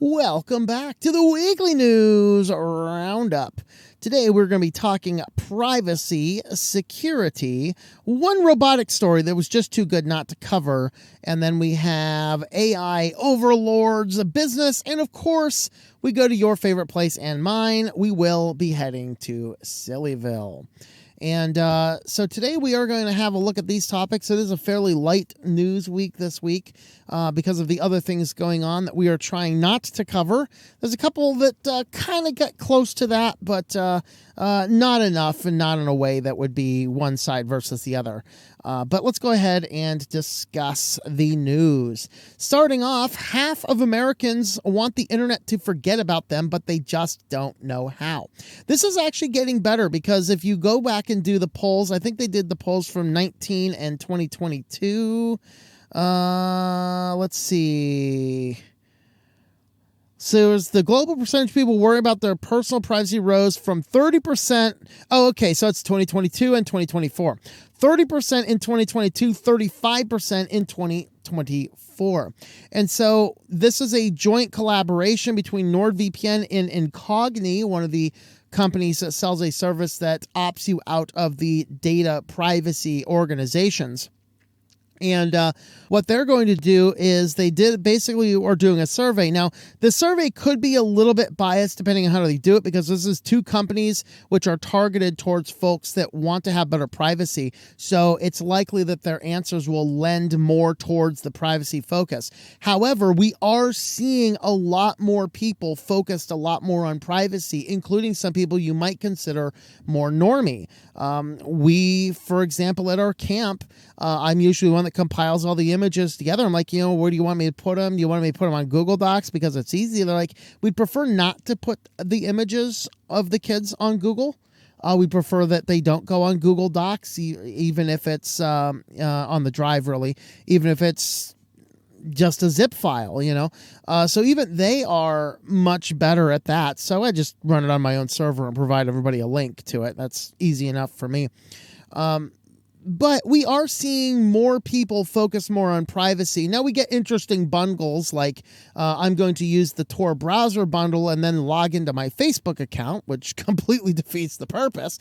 Welcome back to the weekly news roundup. Today we're going to be talking privacy, security, one robotic story that was just too good not to cover, and then we have AI overlords, a business, and of course we go to your favorite place and mine. We will be heading to SillyVille. And so today we are going to have a look at these topics. It is a fairly light news week this week because of the other things going on that we are trying not to cover. There's a couple that kind of got close to that, but not enough and not in a way that would be one side versus the other. But let's go ahead and discuss the news. Starting off, half of Americans want the internet to forget about them, but they just don't know how. This is actually getting better because if you go back and do the polls, I think they did the polls from 19 and 2022. Let's see. So as the global percentage of people worry about their personal privacy rose from 30%. Oh, okay. So it's 2022 and 2024. 30% in 2022, 35% in 2024. And so this is a joint collaboration between NordVPN and Incogni, one of the companies that sells a service that opts you out of the data privacy organizations. And what they're going to do is are doing a survey. Now, the survey could be a little bit biased depending on how they do it because this is two companies which are targeted towards folks that want to have better privacy. So it's likely that their answers will lend more towards the privacy focus. However, we are seeing a lot more people focused a lot more on privacy, including some people you might consider more normie. We, for example, at our camp, I'm usually one that compiles all the images together. I'm like, where do you want me to put them? Do you want me to put them on Google Docs because it's easy? They're like, we'd prefer not to put the images of the kids on Google. We prefer that they don't go on Google Docs, even if it's on the drive, really, even if it's just a zip file, So even they are much better at that. So I just run it on my own server and provide everybody a link to it. That's easy enough for me. But we are seeing more people focus more on privacy. Now we get interesting bundles like I'm going to use the Tor browser bundle and then log into my Facebook account, which completely defeats the purpose.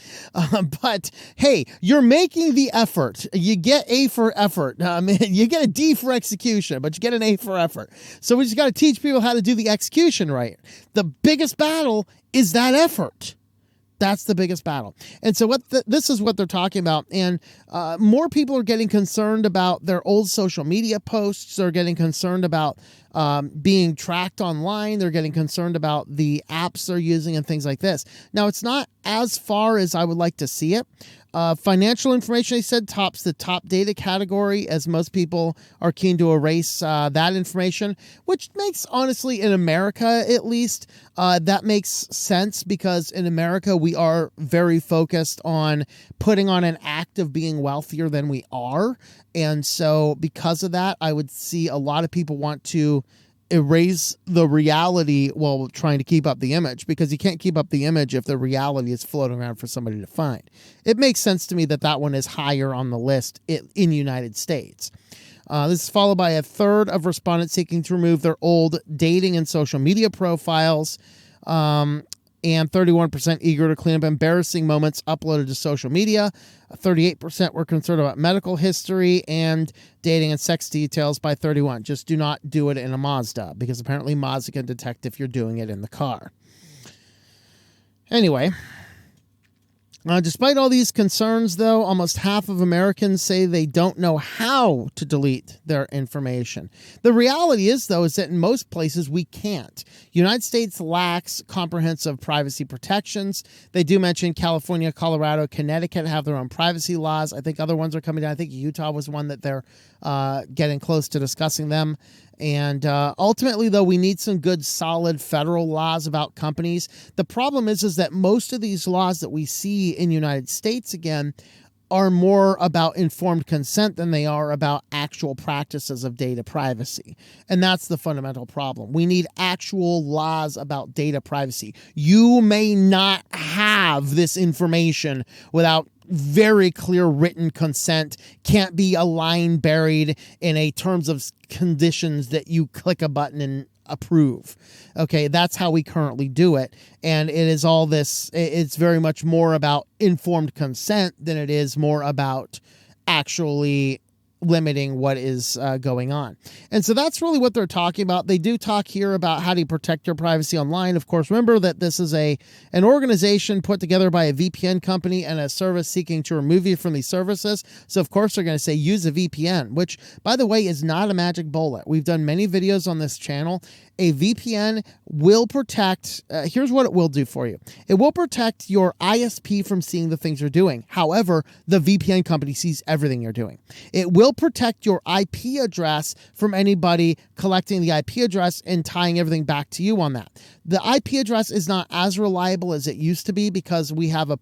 But hey, you're making the effort. You get A for effort. You get a D for execution, but you get an A for effort. So we just got to teach people how to do the execution right. The biggest battle is that effort. That's the biggest battle. And so this is what they're talking about. And more people are getting concerned about their old social media posts. They're getting concerned about being tracked online. They're getting concerned about the apps they're using and things like this. Now, it's not as far as I would like to see it. Financial information, they said, tops the top data category, as most people are keen to erase that information, which makes, honestly, in America at least, that makes sense because in America we are very focused on putting on an act of being wealthier than we are. And so because of that, I would see a lot of people want to erase the reality while trying to keep up the image, because you can't keep up the image if the reality is floating around for somebody to find. It makes sense to me that one is higher on the list in the United States. This is followed by a third of respondents seeking to remove their old dating and social media profiles, and 31% eager to clean up embarrassing moments uploaded to social media. 38% were concerned about medical history and dating and sex details by 31%. Just do not do it in a Mazda, because apparently Mazda can detect if you're doing it in the car. Anyway, despite all these concerns, though, almost half of Americans say they don't know how to delete their information. The reality is, though, is that in most places we can't. United States lacks comprehensive privacy protections. They do mention California, Colorado, Connecticut have their own privacy laws. I think other ones are coming down. I think Utah was one that they're getting close to discussing them. And ultimately, though, we need some good, solid federal laws about companies. The problem is that most of these laws that we see in the United States, again, are more about informed consent than they are about actual practices of data privacy. And that's the fundamental problem. We need actual laws about data privacy. You may not have this information without very clear written consent. Can't be a line buried in a terms of conditions that you click a button and approve. Okay, that's how we currently do it. And it is all this, it's very much more about informed consent than it is more about actually limiting what is going on. And so that's really what they're talking about. They do talk here about how do you protect your privacy online. Of course, remember that this is an organization put together by a VPN company and a service seeking to remove you from these services. So of course they're going to say use a VPN, which by the way is not a magic bullet. We've done many videos on this channel. A VPN will protect, here's what it will do for you. It will protect your ISP from seeing the things you're doing. However, the VPN company sees everything you're doing. It will protect your IP address from anybody collecting the IP address and tying everything back to you on that. The IP address is not as reliable as it used to be because we have a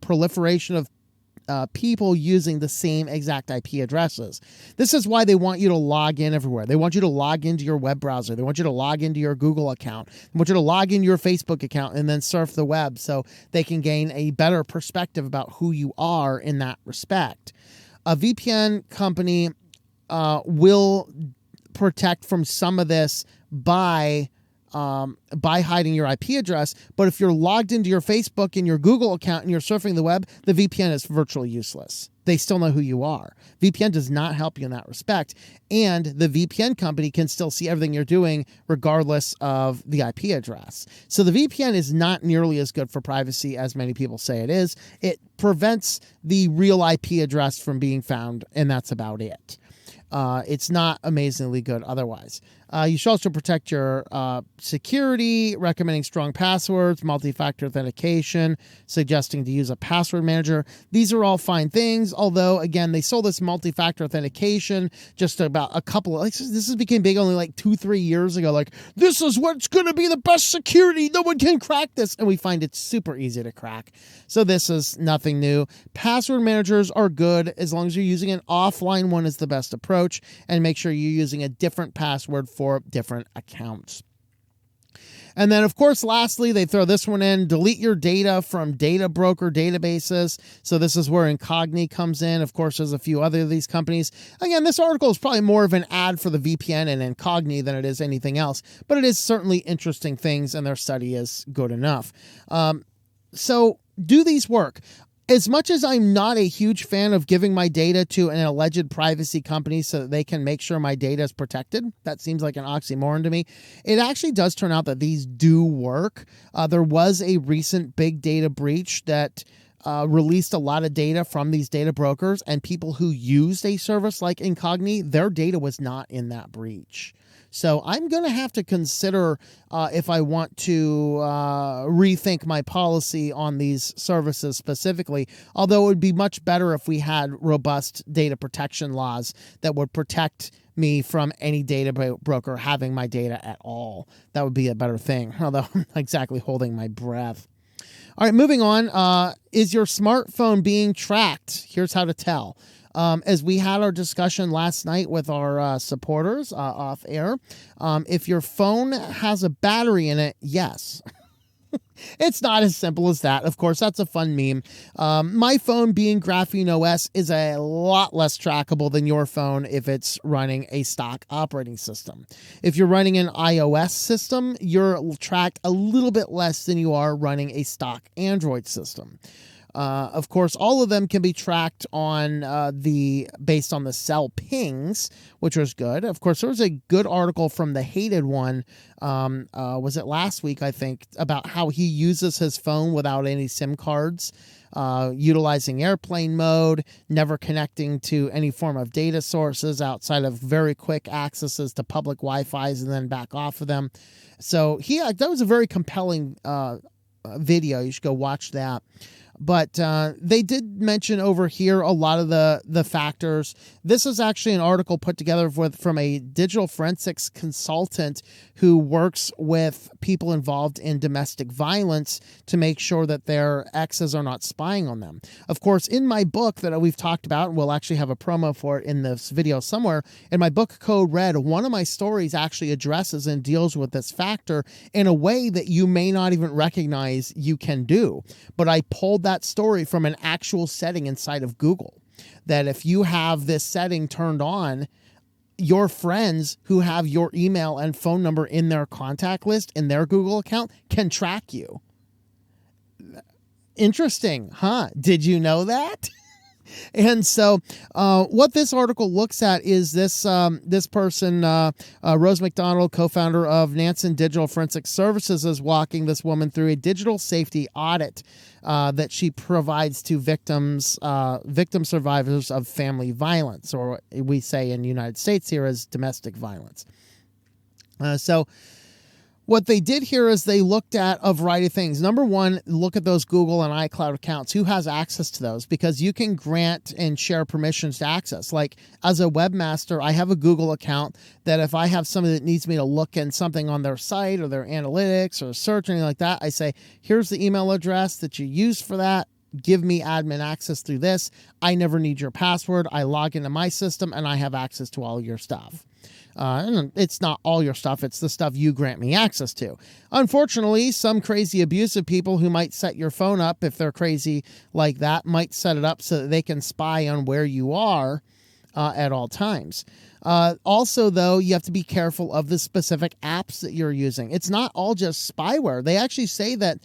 proliferation of people using the same exact IP addresses. This is why they want you to log in everywhere. They want you to log into your web browser. They want you to log into your Google account. They want you to log into your Facebook account and then surf the web so they can gain a better perspective about who you are in that respect. A VPN company will protect from some of this by hiding your IP address. But if you're logged into your Facebook and your Google account and you're surfing the web, the VPN is virtually useless. They still know who you are. VPN does not help you in that respect. And the VPN company can still see everything you're doing regardless of the IP address. So the VPN is not nearly as good for privacy as many people say it is. It prevents the real IP address from being found, and that's about it. It's not amazingly good otherwise. You should also protect your security, recommending strong passwords, multi-factor authentication, suggesting to use a password manager. These are all fine things, although, again, they sold this multi-factor authentication just about a couple of, this became big only like 2-3 years ago. Like, this is what's going to be the best security. No one can crack this. And we find it super easy to crack. So this is nothing new. Password managers are good as long as you're using an offline one is the best approach, and make sure you're using a different password for different accounts. And then, of course, lastly, they throw this one in, delete your data from data broker databases. So this is where Incogni comes in. Of course, there's a few other of these companies. Again, this article is probably more of an ad for the VPN and Incogni than it is anything else, but it is certainly interesting things, and their study is good enough. So do these work? As much as I'm not a huge fan of giving my data to an alleged privacy company so that they can make sure my data is protected, that seems like an oxymoron to me. It actually does turn out that these do work. There was a recent big data breach that released a lot of data from these data brokers, and people who used a service like Incogni, their data was not in that breach. So I'm going to have to consider if I want to rethink my policy on these services specifically, although it would be much better if we had robust data protection laws that would protect me from any data broker having my data at all. That would be a better thing, although I'm not exactly holding my breath. All right, moving on. Is your smartphone being tracked? Here's how to tell. As we had our discussion last night with our supporters off air, if your phone has a battery in it, yes. It's not as simple as that. Of course, that's a fun meme. My phone being Graphene OS is a lot less trackable than your phone if it's running a stock operating system. If you're running an iOS system, you're tracked a little bit less than you are running a stock Android system. Of course, all of them can be tracked on based on the cell pings, which was good. Of course, there was a good article from the Hated one, was it last week, I think, about how he uses his phone without any SIM cards, utilizing airplane mode, never connecting to any form of data sources outside of very quick accesses to public Wi-Fi's and then back off of them. So that was a very compelling video. You should go watch that. But they did mention over here a lot of the factors. This is actually an article put together from a digital forensics consultant who works with people involved in domestic violence to make sure that their exes are not spying on them. Of course, in my book that we've talked about, and we'll actually have a promo for it in this video somewhere, in my book Code Red, one of my stories actually addresses and deals with this factor in a way that you may not even recognize you can do. But I pulled that story from an actual setting inside of Google, that if you have this setting turned on, your friends who have your email and phone number in their contact list in their Google account can track you. Interesting, huh? Did you know that? And so what this article looks at is this person, Rose McDonald, co-founder of Nansen Digital Forensic Services, is walking this woman through a digital safety audit that she provides to victim survivors of family violence, or what we say in the United States here as domestic violence. So what they did here is they looked at a variety of things. Number one, look at those Google and iCloud accounts. Who has access to those? Because you can grant and share permissions to access. Like as a webmaster, I have a Google account that if I have somebody that needs me to look in something on their site or their analytics or search or anything like that, I say, here's the email address that you use for that. Give me admin access through this. I never need your password. I log into my system and I have access to all your stuff. And it's not all your stuff, it's the stuff you grant me access to. Unfortunately, some crazy abusive people who might set your phone up, if they're crazy like that, might set it up so that they can spy on where you are at all times. Also, though, you have to be careful of the specific apps that you're using. It's not all just spyware. They actually say that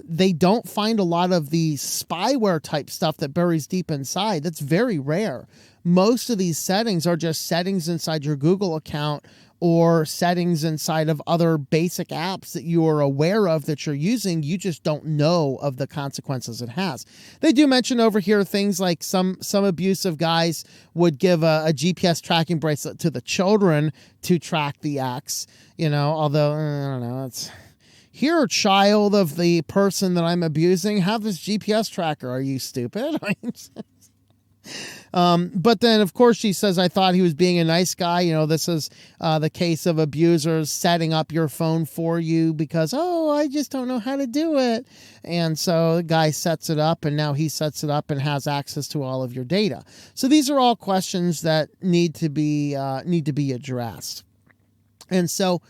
they don't find a lot of the spyware type stuff that buries deep inside. That's very rare. Most of these settings are just settings inside your Google account or settings inside of other basic apps that you are aware of that you're using. You just don't know of the consequences it has. They do mention over here things like some abusive guys would give a GPS tracking bracelet to the children to track the acts, although, I don't know, it's... Here, child of the person that I'm abusing, have this GPS tracker. Are you stupid? But then, of course, she says, I thought he was being a nice guy. This is the case of abusers setting up your phone for you because, I just don't know how to do it. And so the guy sets it up, and now he sets it up and has access to all of your data. So these are all questions that need to be addressed. And so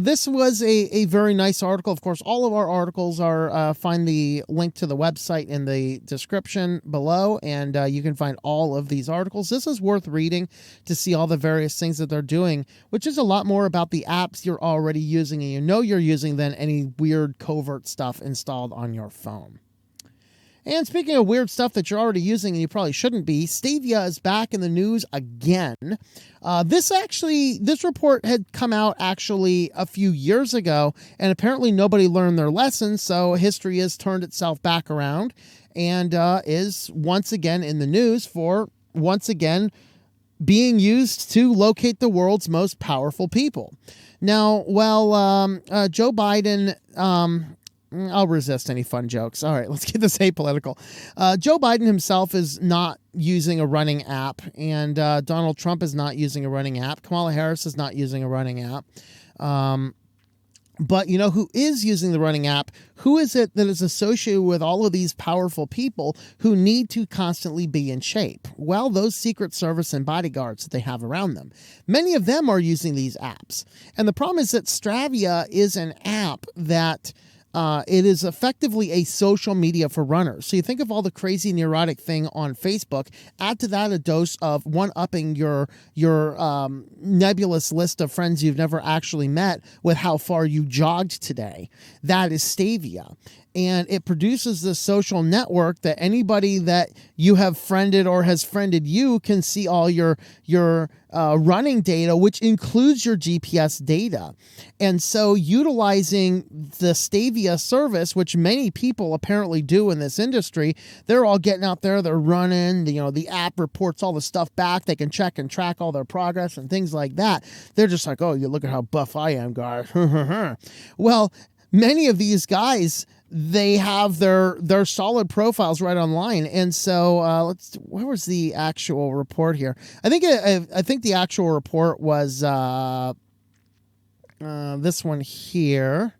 this was a very nice article. Of course, all of our articles are, find the link to the website in the description below, and you can find all of these articles. This is worth reading to see all the various things that they're doing, which is a lot more about the apps you're already using and you're using than any weird covert stuff installed on your phone. And speaking of weird stuff that you're already using and you probably shouldn't be, Stavia is back in the news again. This report had come out actually a few years ago, and apparently nobody learned their lesson, so history has turned itself back around and is once again in the news for once again being used to locate the world's most powerful people. Now, Joe Biden... I'll resist any fun jokes. All right, let's get this apolitical. Joe Biden himself is not using a running app, and Donald Trump is not using a running app. Kamala Harris is not using a running app. But who is using the running app? Who is it that is associated with all of these powerful people who need to constantly be in shape? Well, those Secret Service and bodyguards that they have around them. Many of them are using these apps. And the problem is that Strava is an app that... it is effectively a social media for runners. So you think of all the crazy neurotic thing on Facebook, add to that a dose of one-upping your nebulous list of friends you've never actually met with how far you jogged today. That is Stavia. And it produces this social network that anybody that you have friended or has friended you can see all your running data, which includes your GPS data. And so utilizing the Stavia service, which many people apparently do in this industry, they're all getting out there, they're running, the app reports all the stuff back. They can check and track all their progress and things like that. They're just like, oh, you look at how buff I am, guys. Well, many of these guys, they have their solid profiles right online. And so where was the actual report here? I think the actual report was this one here,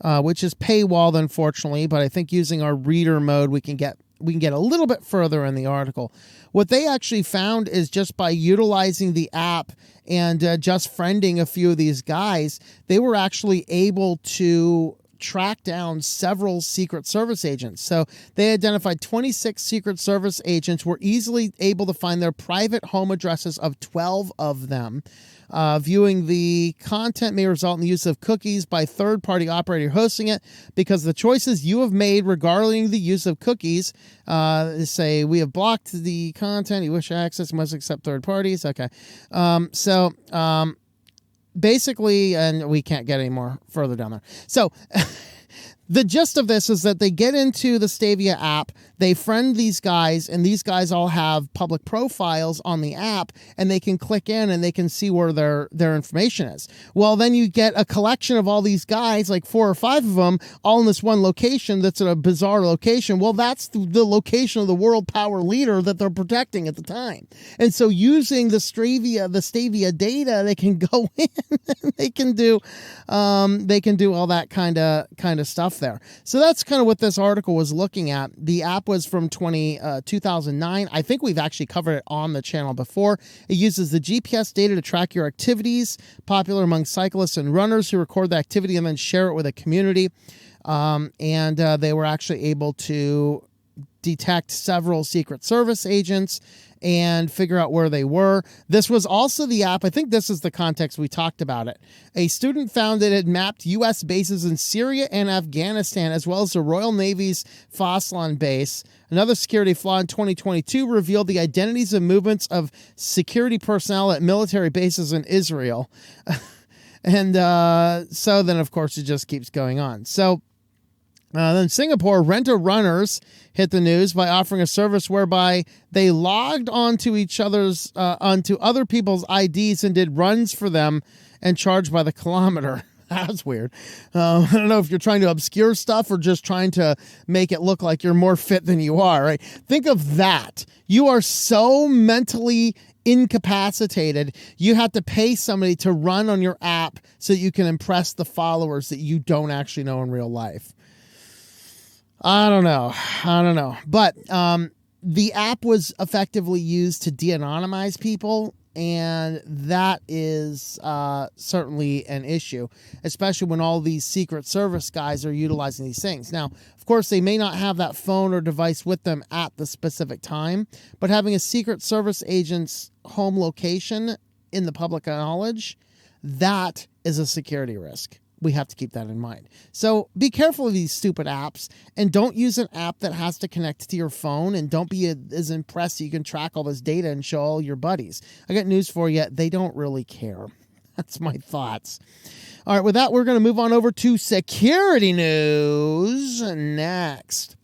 which is paywalled, unfortunately, but I think using our reader mode, we can get a little bit further in the article. What they actually found is just by utilizing the app and just friending a few of these guys, they were actually able to track down several Secret Service agents. So they identified 26 Secret Service agents were easily able to find their private home addresses of 12 of them. Viewing the content may result in the use of cookies by third-party operator hosting it because the choices you have made regarding the use of cookies say, we have blocked the content you wish to access, must accept third parties. Okay. Basically, and we can't get any more further down there. So the gist of this is that they get into the Stavia app, they friend these guys, and these guys all have public profiles on the app, and they can click in and they can see where their information is. Well, then you get a collection of all these guys, like 4 or 5 of them, all in this one location that's at a bizarre location. Well, that's the location of the world power leader that they're protecting at the time. And so using the Stavia data, they can go in and they can do all that kind of stuff there. So that's kind of what this article was looking at. The app was from 2009. I think we've actually covered it on the channel before. It uses the GPS data to track your activities, popular among cyclists and runners who record the activity and then share it with a community. They were actually able to detect several Secret Service agents and figure out where they were. This was also the app, I think this is the context we talked about it. A student found it had mapped U.S. bases in Syria and Afghanistan, as well as the Royal Navy's Foslan base. Another security flaw in 2022 revealed the identities and movements of security personnel at military bases in Israel. So then, of course, it just keeps going on. So then Singapore rent-a-runners hit the news by offering a service whereby they logged onto onto other people's IDs and did runs for them and charged by the kilometer. That's weird. I don't know if you're trying to obscure stuff or just trying to make it look like you're more fit than you are, right? Think of that. You are so mentally incapacitated, you have to pay somebody to run on your app so that you can impress the followers that you don't actually know in real life. I don't know. But the app was effectively used to de-anonymize people, and that is certainly an issue, especially when all these Secret Service guys are utilizing these things. Now, of course, they may not have that phone or device with them at the specific time, but having a Secret Service agent's home location in the public knowledge, that is a security risk. We have to keep that in mind. So be careful of these stupid apps, and don't use an app that has to connect to your phone, and don't be as impressed that you can track all this data and show all your buddies. I got news for you. They don't really care. That's my thoughts. All right, with that, we're going to move on over to security news next.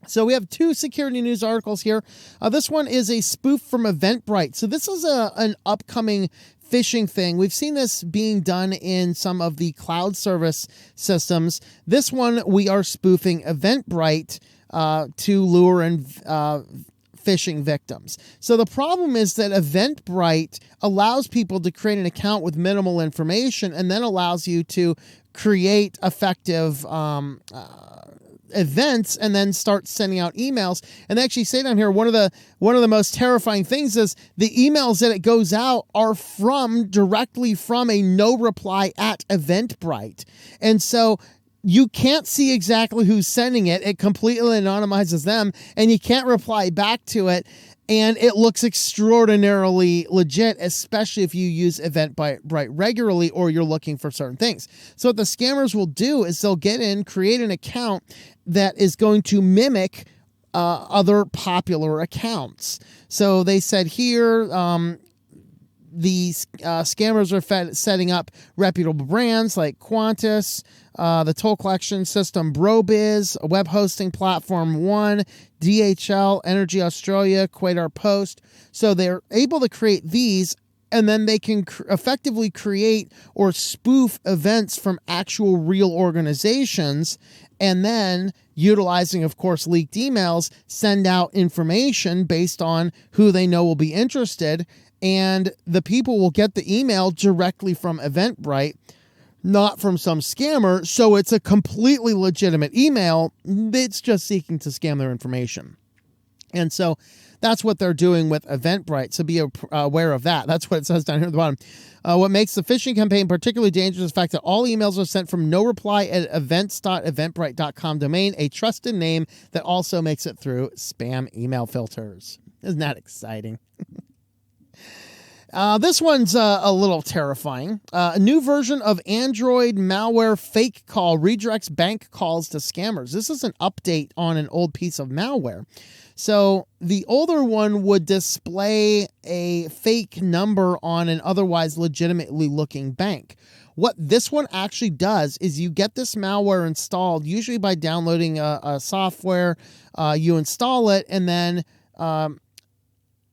So we have 2 security news articles here. This one is a spoof from Eventbright. So this is an upcoming phishing thing. We've seen this being done in some of the cloud service systems. This one, we are spoofing Eventbright to lure in phishing victims. So the problem is that Eventbright allows people to create an account with minimal information and then allows you to create effective events and then start sending out emails. And they actually say down here, one of the most terrifying things is the emails that it goes out are directly from a no reply at Eventbright. And so you can't see exactly who's sending it. It completely anonymizes them, and you can't reply back to it. And it looks extraordinarily legit, especially if you use Eventbright regularly or you're looking for certain things. So what the scammers will do is they'll get in, create an account that is going to mimic other popular accounts. So they said here, these scammers are setting up reputable brands like Qantas, the toll collection system Brobiz, a web hosting platform One, DHL, Energy Australia, Quasar Post. So they're able to create these, and then they can effectively create or spoof events from actual real organizations, and then, utilizing, of course, leaked emails, send out information based on who they know will be interested, and the people will get the email directly from Eventbright, not from some scammer, so it's a completely legitimate email. It's just seeking to scam their information. And so That's what they're doing with Eventbright, so be aware of that. That's what it says down here at the bottom. What makes the phishing campaign particularly dangerous is the fact that all emails are sent from noreply@events.eventbrite.com domain, a trusted name that also makes it through spam email filters. Isn't that exciting? This one's a little terrifying. A new version of Android malware fake call redirects bank calls to scammers. This is an update on an old piece of malware. So the older one would display a fake number on an otherwise legitimately looking bank. What this one actually does is you get this malware installed, usually by downloading a software. You install it, and then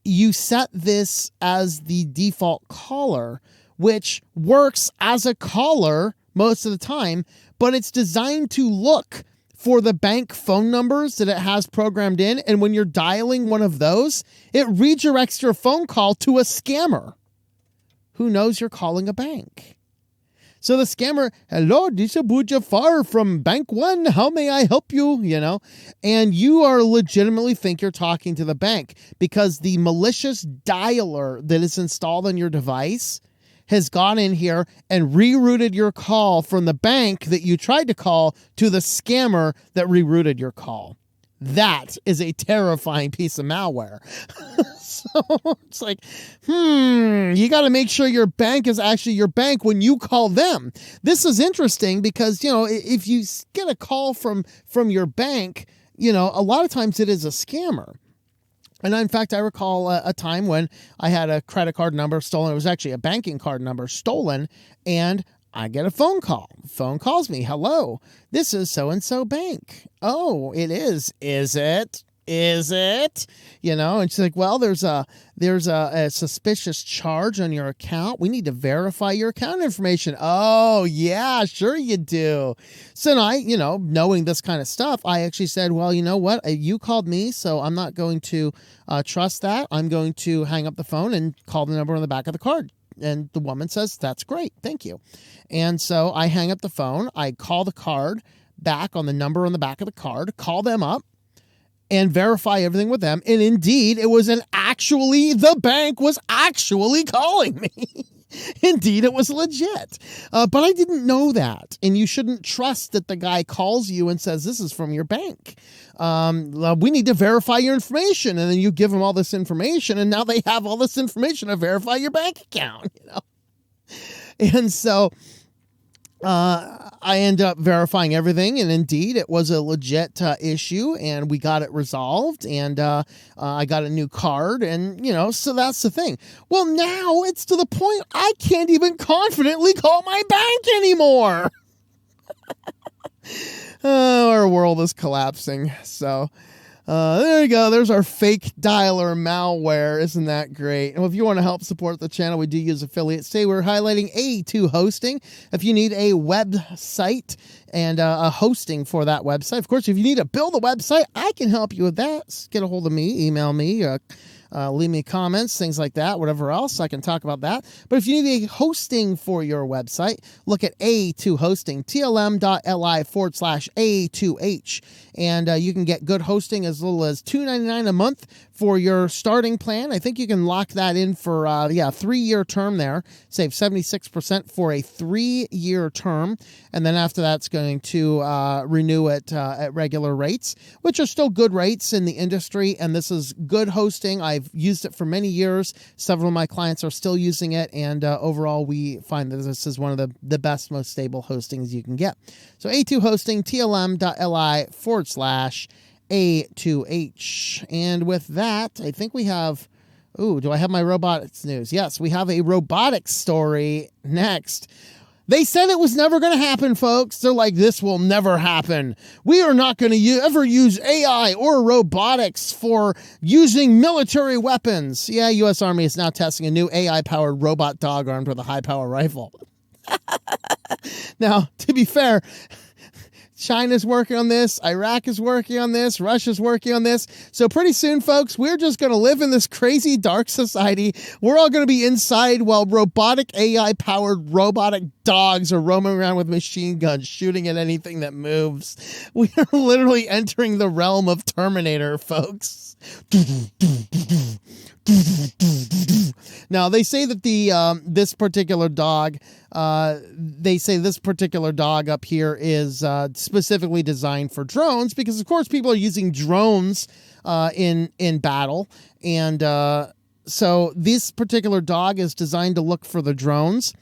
you set this as the default caller, which works as a caller most of the time, but it's designed to look for the bank phone numbers that it has programmed in. And when you're dialing one of those, it redirects your phone call to a scammer who knows you're calling a bank. So the scammer, hello, this is Abu Jafar from Bank One. How may I help you? And you are legitimately think you're talking to the bank because the malicious dialer that is installed on your device has gone in here and rerouted your call from the bank that you tried to call to the scammer that rerouted your call. That is a terrifying piece of malware. So it's like, you got to make sure your bank is actually your bank when you call them. This is interesting because, if you get a call from your bank, a lot of times it is a scammer. And in fact, I recall a time when I had a credit card number stolen. It was actually a banking card number stolen, and I get a phone call. Phone calls me. Hello, this is so-and-so bank. Oh, it is. Is it? Is it? And she's like, well, there's a suspicious charge on your account. We need to verify your account information. Oh, yeah, sure you do. So I, knowing this kind of stuff, I actually said, well, you know what? You called me, so I'm not going to trust that. I'm going to hang up the phone and call the number on the back of the card. And the woman says, that's great. Thank you. And so I hang up the phone. I call the card back on the number on the back of the card, call them up, and verify everything with them. And indeed, the bank was actually calling me. Indeed, it was legit. But I didn't know that. And you shouldn't trust that the guy calls you and says, this is from your bank. We need to verify your information. And then you give them all this information, and now they have all this information to verify your bank account, And so I end up verifying everything, and indeed it was a legit issue, and we got it resolved, and I got a new card, and so that's the thing. Well, now it's to the point I can't even confidently call my bank anymore. Our world is collapsing. So there you go. There's our fake dialer malware. Isn't that great? And if you want to help support the channel, we do use affiliates. Today we're highlighting A2 hosting. If you need a website and a hosting for that website, of course, if you need to build a website, I can help you with that. Get a hold of me, email me, leave me comments, things like that, whatever else, I can talk about that. But if you need a hosting for your website, look at A2 hosting, tlm.li/A2H. And you can get good hosting as little as $2.99 a month for your starting plan. I think you can lock that in for a 3-year term there. Save 76% for a 3-year term. And then after that's going to renew it at regular rates, which are still good rates in the industry. And this is good hosting. I've used it for many years. Several of my clients are still using it. And overall, we find that this is one of the best, most stable hostings you can get. So A2 hosting, tlm.li/A2H. And with that, I think we have, do I have my robotics news? Yes, we have a robotics story next. They said it was never going to happen, folks. They're like, this will never happen. We are not going to ever use AI or robotics for using military weapons. Yeah, U.S. Army is now testing a new AI-powered robot dog armed with a high-power rifle. Now, to be fair, China's working on this. Iraq is working on this. Russia's working on this. So pretty soon, folks, we're just going to live in this crazy dark society. We're all going to be inside while robotic AI-powered robotic dogs are roaming around with machine guns, shooting at anything that moves. We are literally entering the realm of Terminator, folks. Now, they say that this particular dog up here is specifically designed for drones because, of course, people are using drones in battle. And so this particular dog is designed to look for the drones.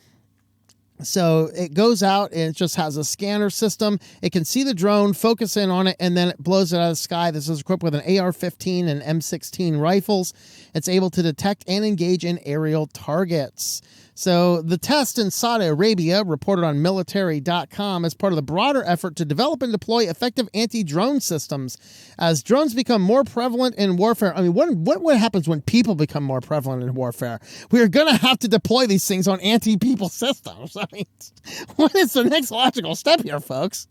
So it goes out and it just has a scanner system. It can see the drone, focus in on it, and then it blows it out of the sky. This is equipped with an AR-15 and M16 rifles. It's able to detect and engage in aerial targets. So the test in Saudi Arabia, reported on military.com, as part of the broader effort to develop and deploy effective anti-drone systems. As drones become more prevalent in warfare, I mean, what happens when people become more prevalent in warfare? We are going to have to deploy these things on anti-people systems. I mean, what is the next logical step here, folks?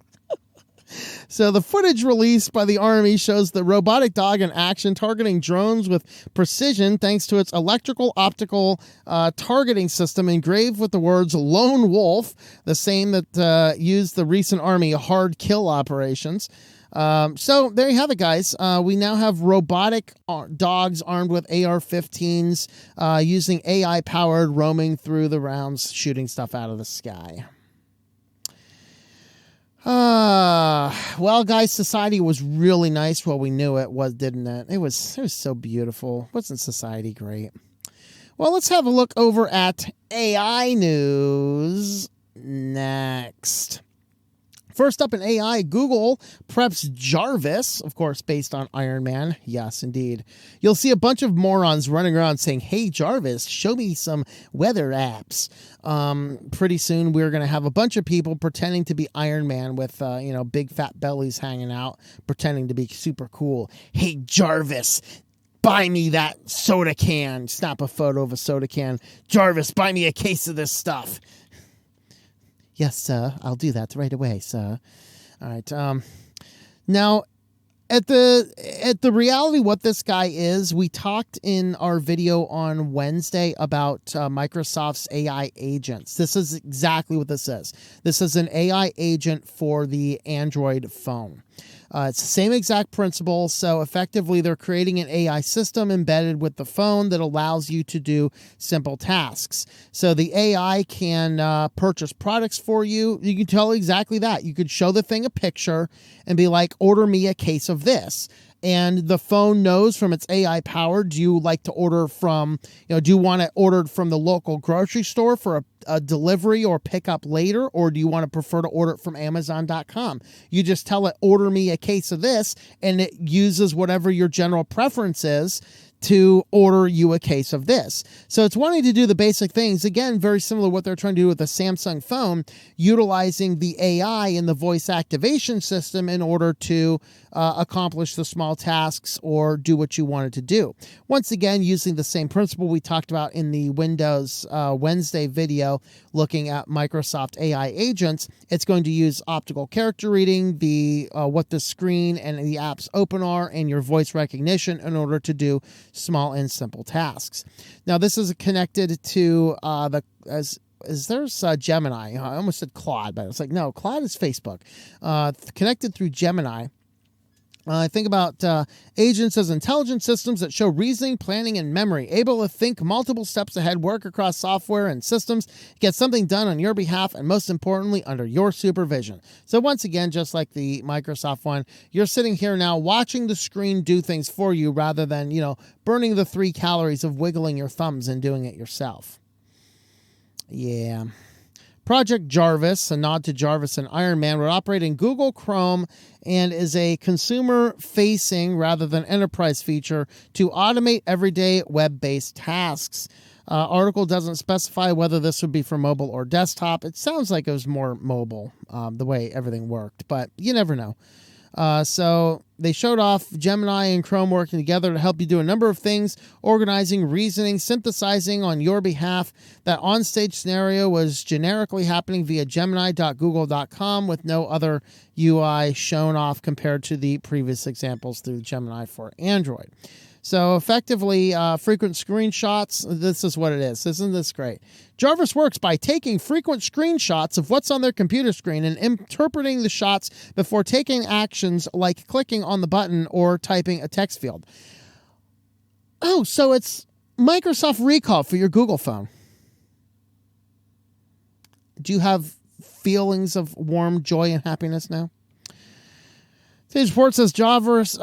So the footage released by the Army shows the robotic dog in action targeting drones with precision thanks to its electrical optical targeting system engraved with the words Lone Wolf, the same that used the recent Army hard kill operations. So there you have it, guys. We now have robotic dogs armed with AR-15s using AI-powered roaming through the rounds, shooting stuff out of the sky. Well, guys, society was really nice while we knew it, didn't it? It was so beautiful. Wasn't society great? Well, let's have a look over at AI news next. First up in AI, Google preps Jarvis, of course, based on Iron Man. Yes, indeed. You'll see a bunch of morons running around saying, "Hey, Jarvis, show me some weather apps." Pretty soon, we're going to have a bunch of people pretending to be Iron Man with, big fat bellies hanging out, pretending to be super cool. "Hey, Jarvis, buy me that soda can." Snap a photo of a soda can. "Jarvis, buy me a case of this stuff." "Yes, sir, I'll do that right away, sir." All right. Now, at the reality, what this guy is, we talked in our video on Wednesday about Microsoft's AI agents. This is exactly what this is. This is an AI agent for the Android phone. It's the same exact principle. So effectively, they're creating an AI system embedded with the phone that allows you to do simple tasks. So the AI can purchase products for you. You can tell exactly that. You could show the thing a picture and be like, "Order me a case of this." And the phone knows from its AI power, do you like to order from, do you want it ordered from the local grocery store for a delivery or pickup later? Or do you want to prefer to order it from Amazon.com? You just tell it, "Order me a case of this," and it uses whatever your general preference is to order you a case of this. So it's wanting to do the basic things. Again, very similar to what they're trying to do with the Samsung phone, utilizing the AI and the voice activation system in order to accomplish the small tasks or do what you wanted to do. Once again, using the same principle we talked about in the Windows Wednesday video looking at Microsoft AI agents, it's going to use optical character reading, what the screen and the app's open are, and your voice recognition in order to do small and simple tasks. Now, this is connected to there's Gemini. I almost said Claude, but it's like, no, Claude is Facebook. Connected through Gemini. Think about agents as intelligent systems that show reasoning, planning, and memory, able to think multiple steps ahead, work across software and systems, get something done on your behalf, and most importantly, under your supervision. So once again, just like the Microsoft one, you're sitting here now watching the screen do things for you rather than, burning the 3 calories of wiggling your thumbs and doing it yourself. Yeah. Project Jarvis, a nod to Jarvis and Iron Man, would operate in Google Chrome and is a consumer-facing rather than enterprise feature to automate everyday web-based tasks. Article doesn't specify whether this would be for mobile or desktop. It sounds like it was more mobile, the way everything worked, but you never know. So they showed off Gemini and Chrome working together to help you do a number of things: organizing, reasoning, synthesizing on your behalf. That onstage scenario was generically happening via gemini.google.com with no other UI shown off compared to the previous examples through Gemini for Android. So effectively, frequent screenshots, this is what it is. Isn't this great? Jarvis works by taking frequent screenshots of what's on their computer screen and interpreting the shots before taking actions like clicking on the button or typing a text field. Oh, so it's Microsoft Recall for your Google phone. Do you have feelings of warm joy and happiness now? Today's report says Jarvis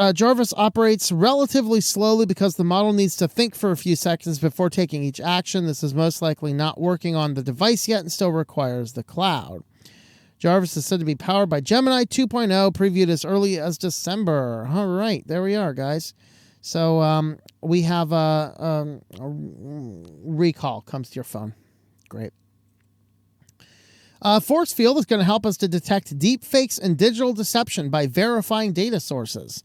operates relatively slowly because the model needs to think for a few seconds before taking each action. This is most likely not working on the device yet and still requires the cloud. Jarvis is said to be powered by Gemini 2.0, previewed as early as December. All right, there we are, guys. So we have a recall comes to your phone. Great. Forcefield is going to help us to detect deepfakes and digital deception by verifying data sources.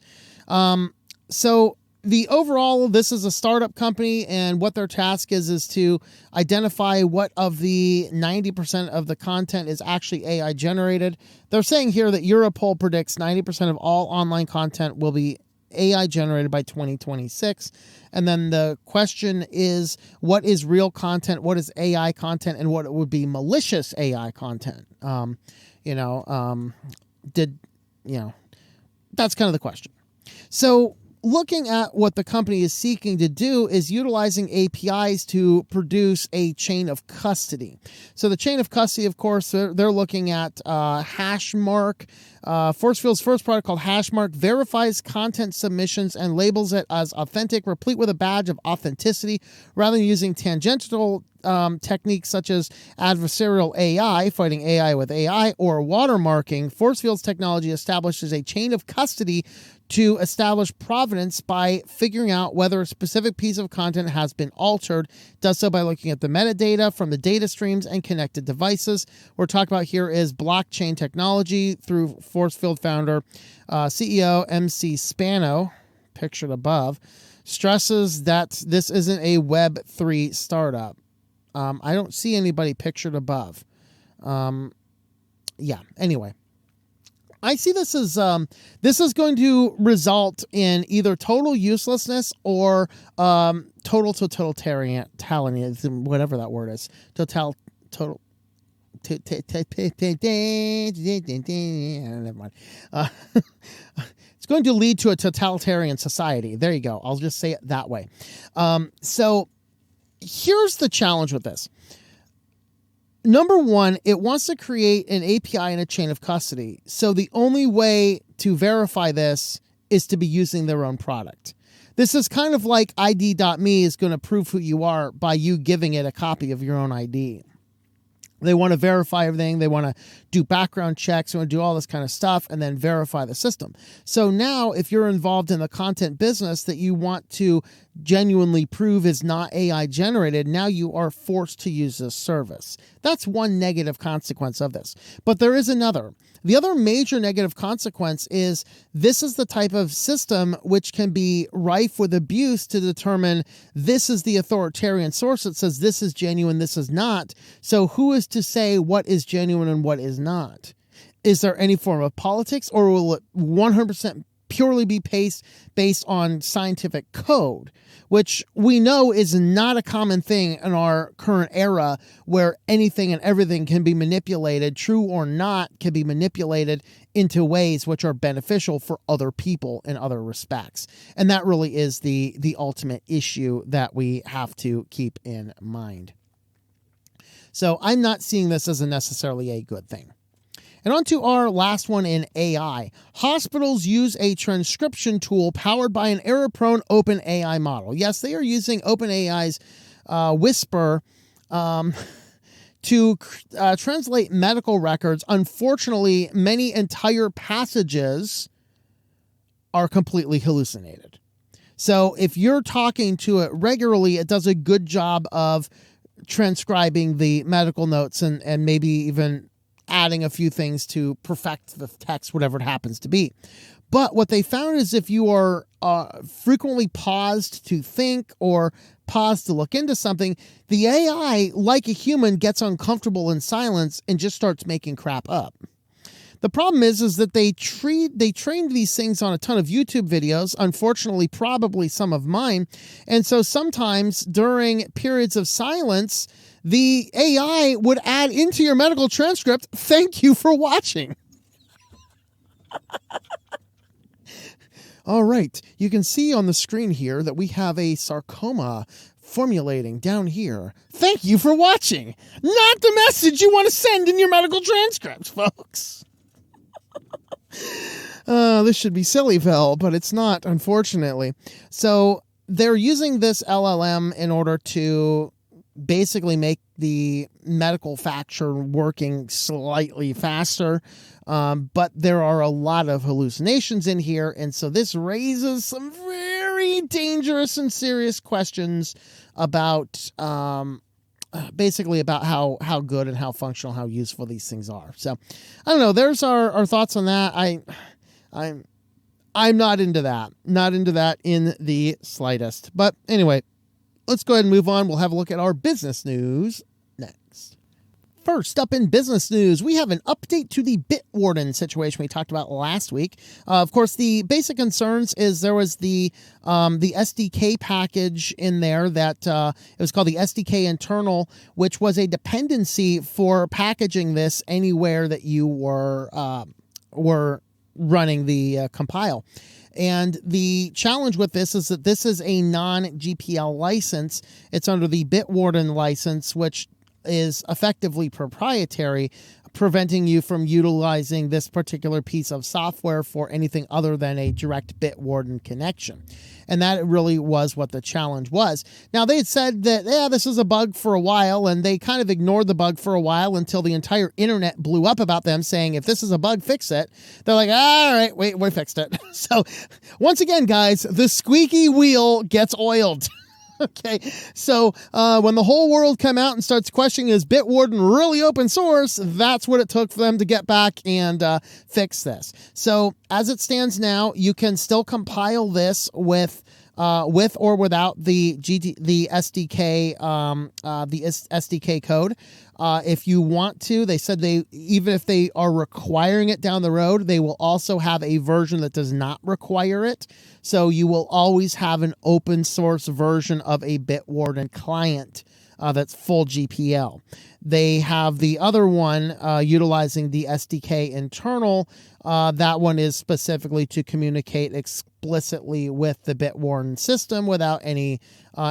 So the overall, this is a startup company, and what their task is to identify what of the 90% of the content is actually AI generated. They're saying here that Europol predicts 90% of all online content will be AI generated by 2026. And then the question is, what is real content, what is AI content, and what would be malicious AI content? That's kind of the question. So looking at what the company is seeking to do is utilizing APIs to produce a chain of custody. So the chain of custody, of course, they're looking at Hashmark. Forcefield's first product, called Hashmark, verifies content submissions and labels it as authentic, replete with a badge of authenticity. Rather than using tangential techniques such as adversarial AI, fighting AI with AI, or watermarking, Forcefield's technology establishes a chain of custody to establish provenance by figuring out whether a specific piece of content has been altered. Does so by looking at the metadata from the data streams and connected devices. What we're talking about here is blockchain technology through Forcefield founder, CEO MC Spano, pictured above, stresses that this isn't a Web3 startup. I don't see anybody pictured above. Anyway. I see this as this is going to result in either total uselessness or total totalitarianism, whatever that word is. Never mind. It's going to lead to a totalitarian society. There you go. I'll just say it that way. So here's the challenge with this. Number one, it wants to create an API and a chain of custody. So the only way to verify this is to be using their own product. This is kind of like ID.me is going to prove who you are by you giving it a copy of your own ID. They want to verify everything. They want to do background checks. They want to do all this kind of stuff and then verify the system. So now if you're involved in the content business that you want to genuinely prove is not AI generated, now you are forced to use this service. That's one negative consequence of this. But there is another. The other major negative consequence is this is the type of system which can be rife with abuse to determine this is the authoritarian source that says this is genuine, this is not. So who is to say what is genuine and what is not? Is there any form of politics, or will it 100% purely be based on scientific code, which we know is not a common thing in our current era, where anything and everything can be manipulated, true or not, can be manipulated into ways which are beneficial for other people in other respects. And that really is the ultimate issue that we have to keep in mind. So I'm not seeing this as necessarily a good thing. And on to our last one in AI. Hospitals use a transcription tool powered by an error-prone OpenAI model. Yes, they are using OpenAI's Whisper to translate medical records. Unfortunately, many entire passages are completely hallucinated. So if you're talking to it regularly, it does a good job of transcribing the medical notes and maybe even adding a few things to perfect the text, whatever it happens to be. But what they found is if you are frequently paused to think or paused to look into something, the AI, like a human, gets uncomfortable in silence and just starts making crap up. The problem is that they trained these things on a ton of YouTube videos, unfortunately, probably some of mine. And so sometimes during periods of silence, the AI would add into your medical transcript, "Thank you for watching." All right, you can see on the screen here that we have a sarcoma formulating down here. "Thank you for watching." Not the message you want to send in your medical transcripts, folks. This should be SillyVille, but it's not, unfortunately. So they're using this LLM in order to basically make the medical facture working slightly faster. But there are a lot of hallucinations in here. And so this raises some very dangerous and serious questions about basically about how good and how functional, how useful these things are. So I don't know. There's our thoughts on that. I'm not into that. Not into that in the slightest. But anyway, let's go ahead and move on. We'll have a look at our business news next. First up in business news, we have an update to the Bitwarden situation we talked about last week. Of course, the basic concerns is there was the SDK package in there that it was called the SDK internal, which was a dependency for packaging this anywhere that you were running the compile. And the challenge with this is that this is a non-GPL license. It's under the Bitwarden license, which is effectively proprietary, preventing you from utilizing this particular piece of software for anything other than a direct Bitwarden connection. And that really was what the challenge was. Now, they had said that, this is a bug for a while, and they kind of ignored the bug for a while until the entire internet blew up about them saying, if this is a bug, fix it. They're like, all right, wait, we fixed it. So once again, guys, the squeaky wheel gets oiled. Okay, so when the whole world come out and starts questioning, is Bitwarden really open source? That's what it took for them to get back and fix this. So as it stands now, you can still compile this with or without the SDK SDK code. If you want to, they said even if they are requiring it down the road, they will also have a version that does not require it. So you will always have an open source version of a Bitwarden client that's full GPL. They have the other one utilizing the SDK internal. That one is specifically to communicate explicitly with the Bitwarden system without any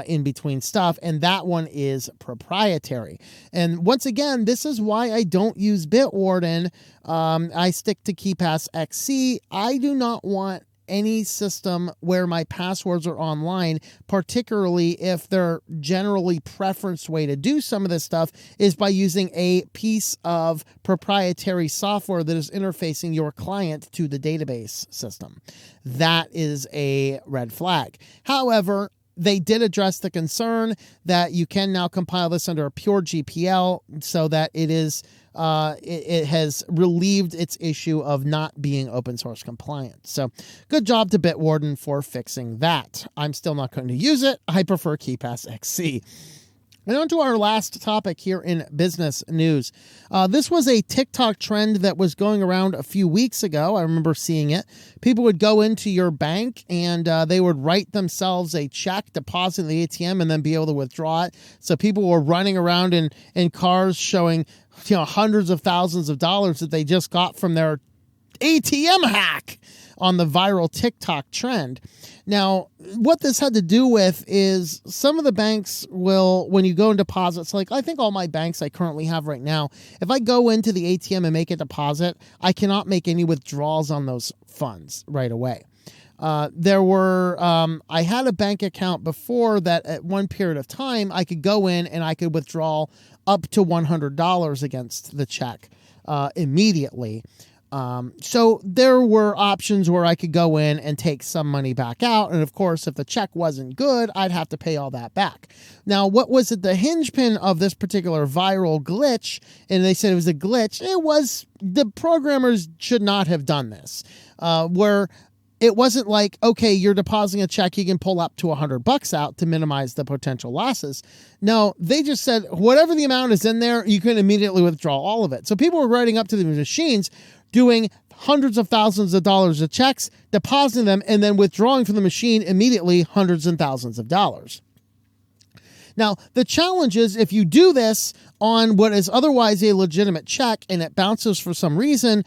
in-between stuff. And that one is proprietary. And once again, this is why I don't use Bitwarden. I stick to KeyPass XC. I do not want any system where my passwords are online, particularly if their generally preferenced way to do some of this stuff is by using a piece of proprietary software that is interfacing your client to the database system. That is a red flag. However, they did address the concern that you can now compile this under a pure GPL so that it is it has relieved its issue of not being open source compliant. So good job to Bitwarden for fixing that. I'm still not going to use it. I prefer KeyPass XC. And on to our last topic here in business news. This was a TikTok trend that was going around a few weeks ago. I remember seeing it. People would go into your bank and they would write themselves a check, deposit in the ATM, and then be able to withdraw it. So people were running around in cars showing hundreds of thousands of dollars that they just got from their ATM hack on the viral TikTok trend. Now, what this had to do with is some of the banks will, when you go and deposits, like I think all my banks I currently have right now, if I go into the ATM and make a deposit, I cannot make any withdrawals on those funds right away. I had a bank account before that at one period of time, I could go in and I could withdraw up to $100 against the check immediately. So there were options where I could go in and take some money back out. And of course, if the check wasn't good, I'd have to pay all that back. Now, what was it? The hinge pin of this particular viral glitch, and they said it was a glitch. It was, the programmers should not have done this, where it wasn't like, okay, you're depositing a check, you can pull up to $100 out to minimize the potential losses. No, they just said whatever the amount is in there, you can immediately withdraw all of it. So people were writing up to the machines, doing hundreds of thousands of dollars of checks, depositing them, and then withdrawing from the machine immediately hundreds and thousands of dollars. Now, the challenge is if you do this on what is otherwise a legitimate check and it bounces for some reason,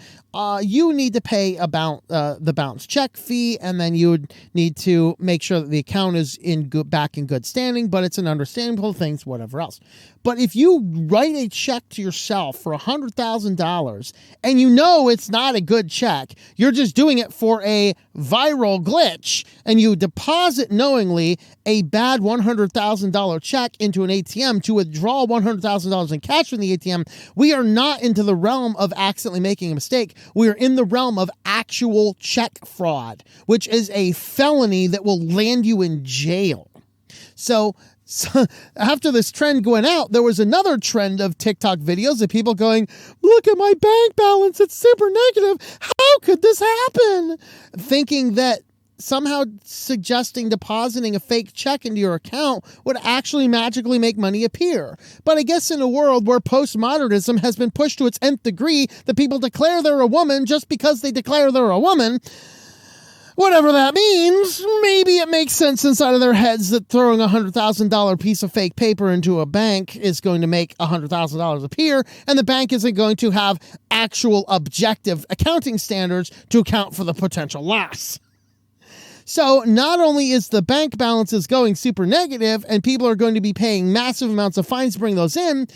you need to pay about the bounce check fee, and then you would need to make sure that the account is back in good standing, but it's an understandable thing, whatever else. But if you write a check to yourself for $100,000 and you know it's not a good check, you're just doing it for a viral glitch, and you deposit knowingly a bad $100,000 check into an ATM to withdraw $100,000 in cash from the ATM, we are not into the realm of accidentally making a mistake. We are in the realm of actual check fraud, which is a felony that will land you in jail. So after this trend going out, there was another trend of TikTok videos of people going, look at my bank balance, it's super negative. How could this happen? Thinking that somehow suggesting depositing a fake check into your account would actually magically make money appear. But I guess in a world where postmodernism has been pushed to its nth degree, that people declare they're a woman just because they declare they're a woman, whatever that means, maybe it makes sense inside of their heads that throwing a $100,000 piece of fake paper into a bank is going to make $100,000 appear, and the bank isn't going to have actual objective accounting standards to account for the potential loss. So not only is the bank balances going super negative and people are going to be paying massive amounts of fines to bring those in,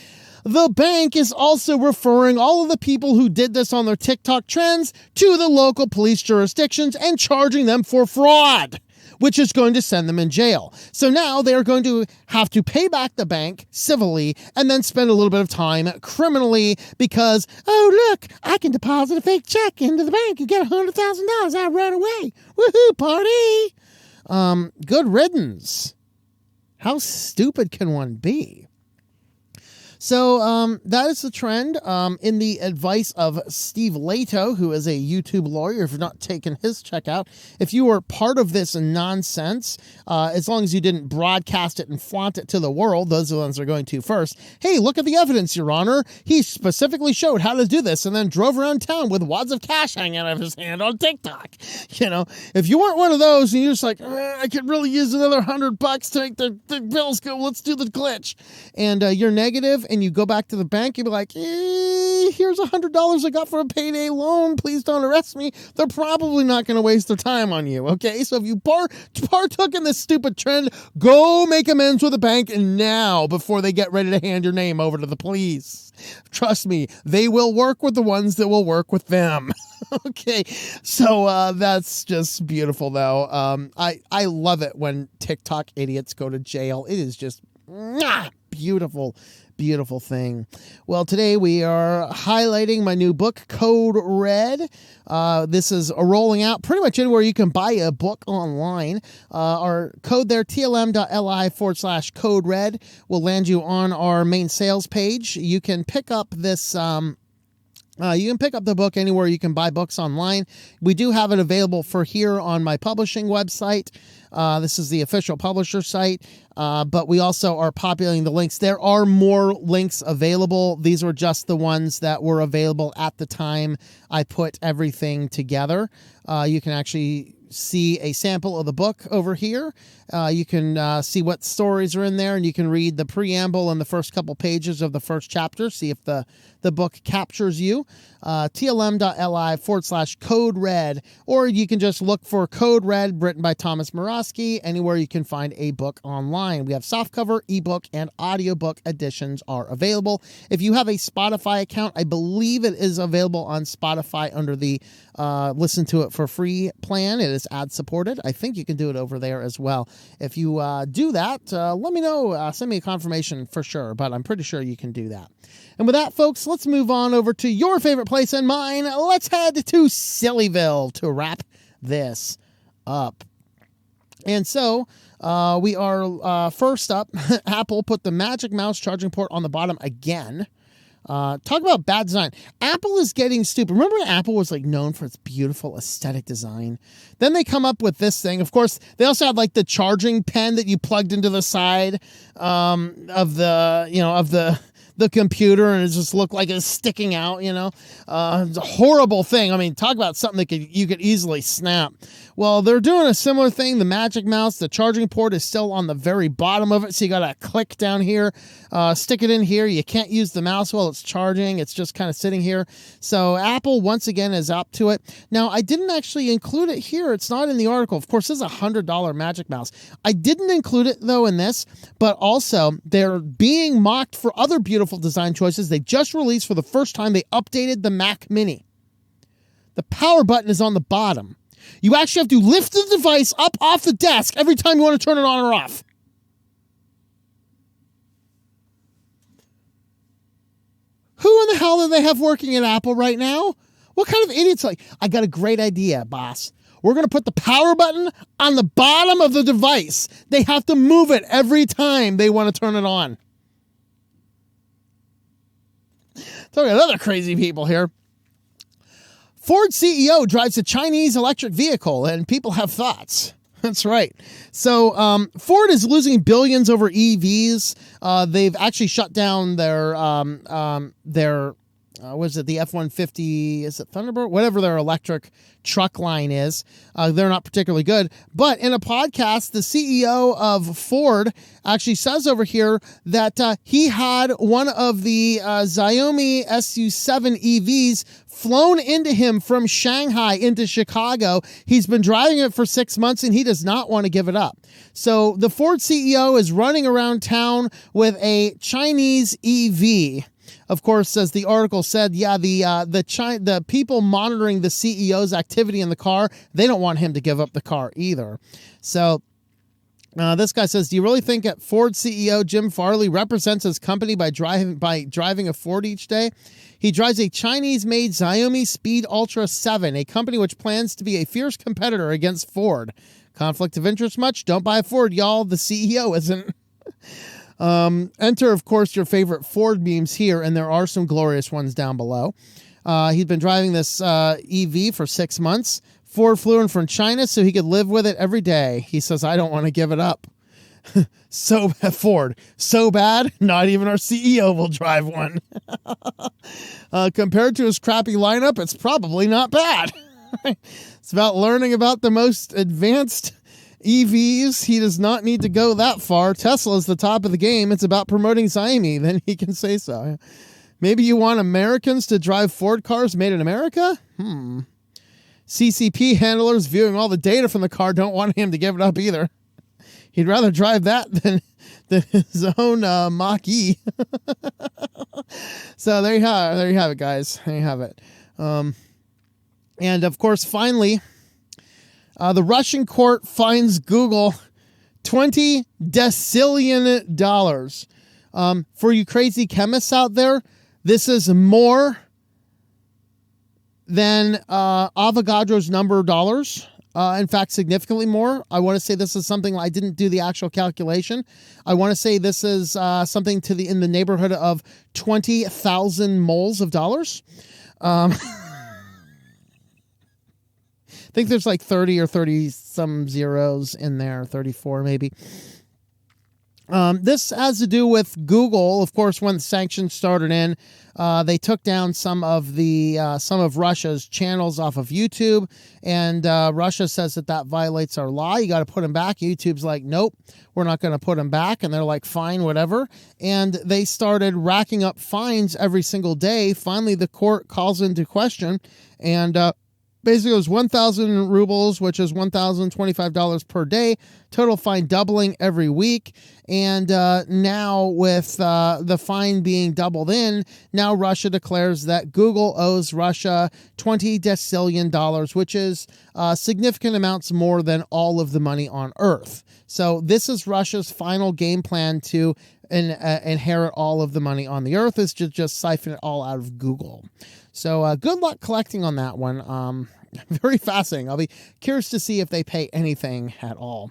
the bank is also referring all of the people who did this on their TikTok trends to the local police jurisdictions and charging them for fraud, which is going to send them in jail. So now they're going to have to pay back the bank civilly and then spend a little bit of time criminally because, oh, look, I can deposit a fake check into the bank and get $100,000 out right away. Woohoo, party! Good riddance. How stupid can one be? So that is the trend. In the advice of Steve Leto, who is a YouTube lawyer, if you're not taking his check out, if you were part of this nonsense, as long as you didn't broadcast it and flaunt it to the world, those are the ones that are going to first. Hey, look at the evidence, Your Honor. He specifically showed how to do this and then drove around town with wads of cash hanging out of his hand on TikTok. You know, if you weren't one of those and you're just like, I could really use another $100 to make the bills go, let's do the glitch. And you're negative and you go back to the bank, you'd be like, here's $100 I got for a payday loan. Please don't arrest me. They're probably not going to waste their time on you. Okay. So if you partook in this stupid trend, go make amends with the bank now before they get ready to hand your name over to the police. Trust me, they will work with the ones that will work with them. Okay. So, that's just beautiful though. I love it when TikTok idiots go to jail. It is just beautiful thing. Well, today we are highlighting my new book, Code Red. This is rolling out pretty much anywhere you can buy a book online. Our code there, tlm.li/code red, will land you on our main sales page. You can pick up this you can pick up the book anywhere you can buy books online. We do have it available for here on my publishing website. This is the official publisher site, but we also are populating the links. There are more links available. These were just the ones that were available at the time I put everything together. You can actually see a sample of the book over here. You can see what stories are in there, and you can read the preamble and the first couple pages of the first chapter, see if the book captures you. tlm.li/code red, or you can just look for Code Red, written by Thomas Murawski, anywhere you can find a book online. We have softcover, ebook, and audiobook editions are available. If you have a Spotify account, I believe it is available on Spotify under the listen to it for free plan. It is ad supported. I think you can do it over there as well. If you do that, let me know. Send me a confirmation for sure, but I'm pretty sure you can do that. And with that, folks, let's move on over to your favorite place and mine. Let's head to SillyVille to wrap this up. And so we are first up. Apple put the Magic Mouse charging port on the bottom again. Talk about bad design. Apple is getting stupid. Remember when Apple was like known for its beautiful aesthetic design? Then they come up with this thing. Of course, they also had like the charging pen that you plugged into the side of the computer, and it just looked like it's sticking out, It's a horrible thing. I mean, talk about something that you could easily snap. Well, they're doing a similar thing. The Magic Mouse, the charging port is still on the very bottom of it, so you got to click down here, stick it in here. You can't use the mouse while it's charging. It's just kind of sitting here. So Apple, once again, is up to it. Now, I didn't actually include it here. It's not in the article. Of course, this is a $100 Magic Mouse. I didn't include it, though, in this, but also they're being mocked for other beautiful design choices. They just released, for the first time, they updated the Mac Mini. The power button is on the bottom. You actually have to lift the device up off the desk every time you want to turn it on or off. Who in the hell do they have working at Apple right now? What kind of idiots I got a great idea, boss. We're going to put the power button on the bottom of the device. They have to move it every time they want to turn it on. Talking about other crazy people here. Ford CEO drives a Chinese electric vehicle, and people have thoughts. That's right. So Ford is losing billions over EVs. They've actually shut down their what is it, the F-150, is it Thunderbird? Whatever their electric truck line is. They're not particularly good. But in a podcast, the CEO of Ford actually says over here that he had one of the Xiaomi SU7 EVs flown into him from Shanghai into Chicago. He's been driving it for 6 months, and he does not want to give it up. So the Ford CEO is running around town with a Chinese EV. Of course, as the article said, the people monitoring the CEO's activity in the car, they don't want him to give up the car either. So this guy says, do you really think that Ford CEO Jim Farley represents his company by driving a Ford each day? He drives a Chinese-made Xiaomi Speed Ultra 7, a company which plans to be a fierce competitor against Ford. Conflict of interest much? Don't buy a Ford, y'all. The CEO isn't. Enter, of course, your favorite Ford memes here, and there are some glorious ones down below. He's been driving this EV for 6 months. Ford flew in from China so he could live with it every day. He says, I don't want to give it up. So Ford, so bad, not even our CEO will drive one. Compared to his crappy lineup, it's probably not bad. It's about learning about the most advanced EVs. He does not need to go that far. Tesla's the top of the game. It's about promoting Xiaomi. Then he can say so. Maybe you want Americans to drive Ford cars made in America? CCP handlers viewing all the data from the car don't want him to give it up either. He'd rather drive that than his own Mach-E. So there you have it, guys. There you have it. And of course, finally, the Russian court fines Google $20 decillion. For you crazy chemists out there, this is more than Avogadro's number of dollars. In fact, significantly more. I want to say this is something, I didn't do the actual calculation. I want to say this is something in the neighborhood of 20,000 moles of dollars. I think there's like 30 or 30 some zeros in there, 34 maybe. This has to do with Google. Of course, when the sanctions started in, they took down some of Russia's channels off of YouTube, and Russia says that violates our law. You got to put them back. YouTube's like, nope, we're not going to put them back, and they're like, fine, whatever. And they started racking up fines every single day. Finally, the court calls into question, and basically, it was 1,000 rubles, which is $1,025 per day. Total fine doubling every week. And now with the fine being doubled in, now Russia declares that Google owes Russia $20 decillion, which is significant amounts more than all of the money on Earth. So this is Russia's final game plan to inherit all of the money on the Earth, is to just siphon it all out of Google. So good luck collecting on that one. Very fascinating. I'll be curious to see if they pay anything at all.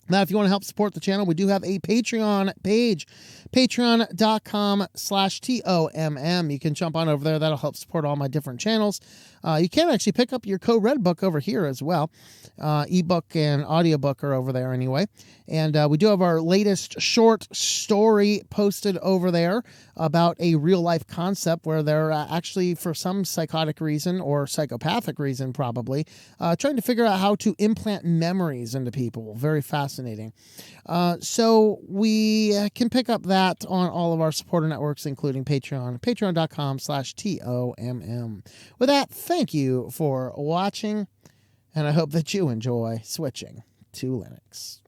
Now, if you want to help support the channel, we do have a Patreon page, patreon.com/TOMM. You can jump on over there. That'll help support all my different channels. You can actually pick up your co-read book over here as well. Ebook and audiobook are over there anyway. And we do have our latest short story posted over there about a real-life concept where they're actually, for some psychotic reason or psychopathic reason probably, trying to figure out how to implant memories into people. Very fascinating. So we can pick up that on all of our supporter networks, including Patreon, patreon.com/TOMM. With that, thank you for watching, and I hope that you enjoy switching to Linux.